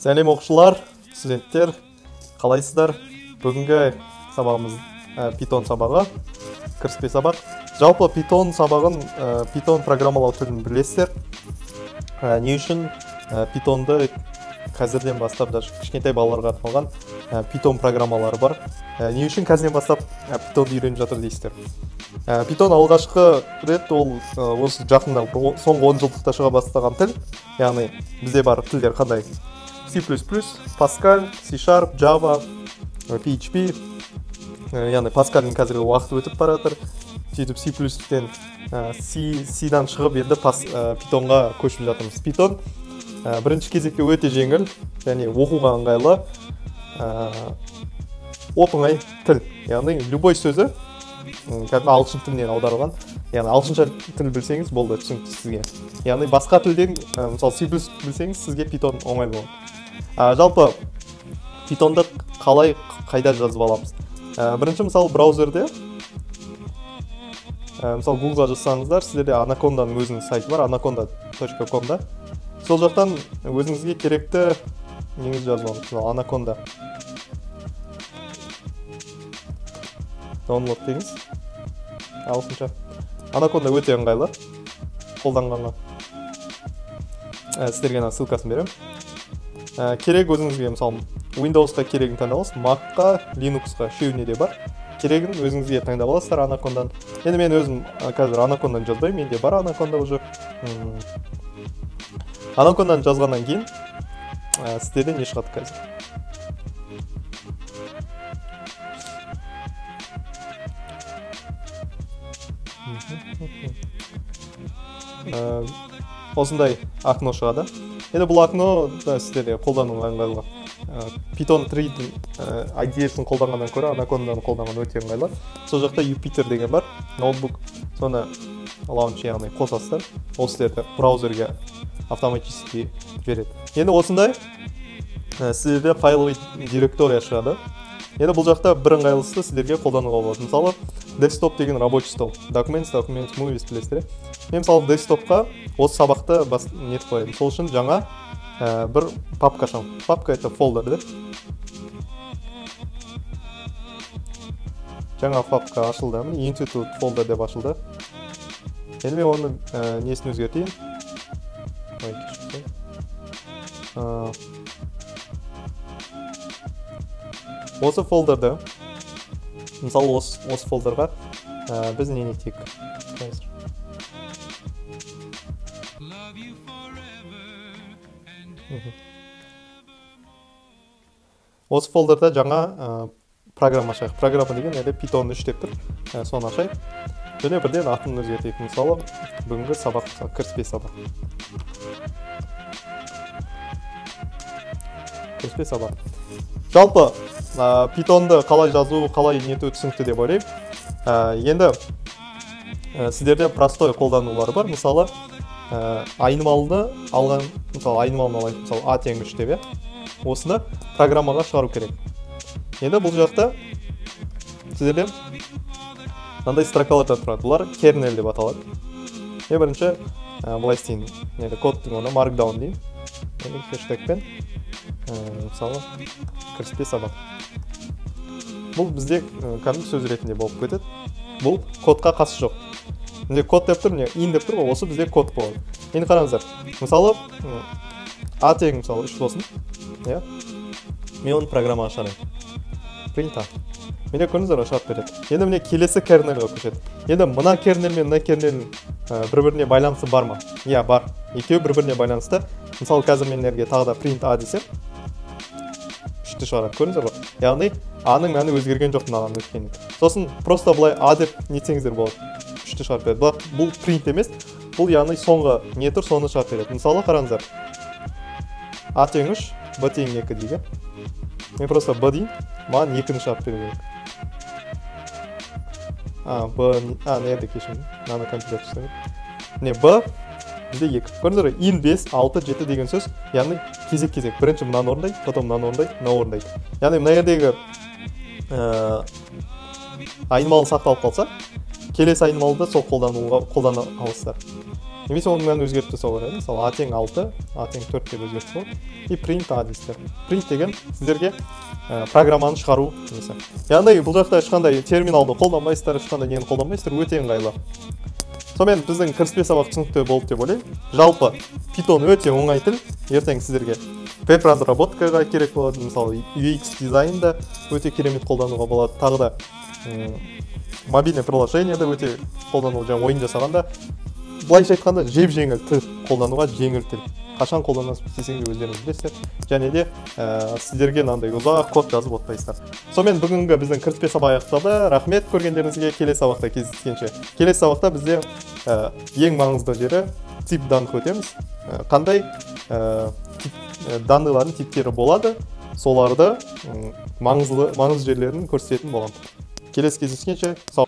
Сәлем оқушылар, студенттер, қалайсыздар? Бүгінгі сабағымыз Python сабағы, кіріспе сабақ. Жалпы Python сабағын, Python программалау тілін білесіздер. Не үшін Python'ды қазірден бастап, даже кішкентай балаларға арналған Python программалары бар. Не үшін қазірден бастап Python'ды үйреніп жатыр дейсіздер? Python алғашқы рет ол осы жақында соңғы 10 жылдықта шыға бастаған тіл. Яғни бізде бар тілдер қандай? C++, Pascal, C#, Java, PHP. Яғни Pascal'дің қазіргі уақыты өтіп бара жатыр. Сөйтіп C++-тен C-дан шығып енді Pythonға көшіп жатырмыз. Python бірінші кезекте өте жеңіл және оқуға ыңғайлы оп-оңай тіл. Яғни любой сөзі ағылшын тілінен аударылған. Яғни ағылшынша тіл білсеңіз болды, түсінікті сізге. Яғни басқа тілден, мысалы C++ білсеңіз, сізге Python оңай болады. Жалпы Python'ды қайда жазып аламыз? Бірінші мысалы браузерде, мысалы Google-ға жазсаңыздар, сіздерде Anacondaның өзінің сайты бар, anaconda.com-да. Сол жақтан өзіңізге керекті неңіз жазып алыңыз. Anaconda. Download деңіз. Ағылшынша. Anaconda өте ыңғайлы қолданғанға. Сіздерге ссылкасын беремін. Керек өзіңізге, мысалы Windows-қа керегін таңдап аласыз, Mac-қа, Linux-қа үшеуіне де бар. Керегін өзіңізге таңдап аласыздар Anaconda-дан. Енді мен өзім қазір Anaconda-ны жазбаймын, менде бар Anaconda уже. Anaconda-ны жазғаннан кейін сіздерде не шығады қазір? Осындай окно шығады. Енді бұл окно сіздерде қолдануға ыңғайлы. Python 3-дің IDE-сін қолданғаннан көрі Anaconda-ны қолданған өте ыңғайлы. Сол жақта Jupyter деген бар, ноутбук. Соны launch яғни қосасыздар. Ол сіздерді браузерге автоматически береді. Енді осындай сіздерде файловый директория шығады. Енді бұл жақта бір ыңғайлысы сіздерге қолдануға болады. Мысалы, desktop деген рабочий стол. Documents, movies білесіздер. Мен мысалы desktopқа осы сабақты нетіп қояйын. Сол үшін жаңа бір папка ашамын. Папка это folder, да? Жаңа папка ашылды. Institute folder деп ашылды. Енді мен оның несін өзгертейін. Осы фолдерді, мысалы осы фолдерға біз не етейік? Осы фолдерда жаңа программа ашайық. Программа деген әлі Python 3 деп тұр. Соны ашайық. Және бірден атын өзгертейік. Мысалы, бүгінгі сабақ, кіріспе сабақ. Кіріспе сабақ. Жалпы, Python'ды қалай жазу, қалай нету түсінікті деп ойлаймын. Енді сіздерде простой қолданулары бар. Мысалы, айнымалыны алған, мысалы A тең 3 деп, осыны программаға шығару керек. Енді бұл жақта сіздерде мынандай строкалардан тұрады. Бұлар kernel деп аталады. Бірінші былай істейін. Кодтың оны markdown дейін. Хэштегпен мысалы кіріспе сабақ. Бұл бізде кәдімгі сөз ретінде болып кетеді. Бұл кодқа қатысы жоқ. Бізде код деп тұр, in деп тұр, осы бізде код болады. Енді қараңыздар. Мысалы A тең мысалы 3 болсын. Мен оны программаға шығарайын. Print A. Менде көріңіздер шығарып береді. Енді міне келесі кернелге көшеді. Енді мына кернел мен мына кернелдің бір-біріне байланысы бар ма? Иә, бар. Екеуі бір-біріне байланысты. Мысалы қазір менлерге тағы да print A десем, 3-ті шығарады. Көріңіздер ба? Яғни A-ның мәні өзгерген жоқ мынаған өткенде. Сосын просто былай A деп нетсеңіздер болады. 3-ті шығарып береді. Бұл print емес. Бұл яғни соңғы не тұр, соны шығарып береді. Мысалы қараңыздар. A тең 3, B тең 2 дейге. Мен просто B дейін, маған 2-ні шығарып беру керек. Нерді кешім, наны компилятор істемейді. Не, B, бізде 2. Көріңіздер, in 5, 6, 7 деген сөз, яғни кезек-кезек. Бірінші мынаны орындайды, потом мынаны орындайды, мынаны орындайды. Яғни мына жердегі айнымалы сақталып қалса, келесі айнымалыда сол қолдана аласыздар. немесе оның мәнін өзгертіп тастауға болады. Мысалы a тең 6, a тең 4 деп өзгертсе болады. И print адрестер. Print деген сіздерге программаны шығару немесе. Яғни бұл жақта ешқандай терминалды қолданбайсыздар, ешқандай нені қолданбайсыздар, өте ыңғайлы. Сонымен біздің кіріспе сабақ түсінікті болды деп ойлаймын. Жалпы Python өте оңай тіл. Ертең сіздерге веб-разработкаға керек болады, мысалы UX дизайнда өте керемет қолдануға болады. Тағы да мобильный приложениеда өте қолдануға, жаңа ойын жасағанда, былайша айтқанда жеп-жеңіл тіл, қолдануға жеңіл тіл. Қашан қолданасыз десең де өздеріңіз білесіздер. Және де сіздерге мынандай ұзақ код жазып отырсыздар. Сонымен бүгінгі біздің кіріспе сабақ аяқталды. Рахмет көргендеріңізге. Келесі сабақта кездескенше. Келесі сабақта бізде ең маңызды жері тип данных өтеміз. Қандай данныйлардың типтері болады, соларды маңызды жерлерін көрсететін боламын. Келесі кездескенше сау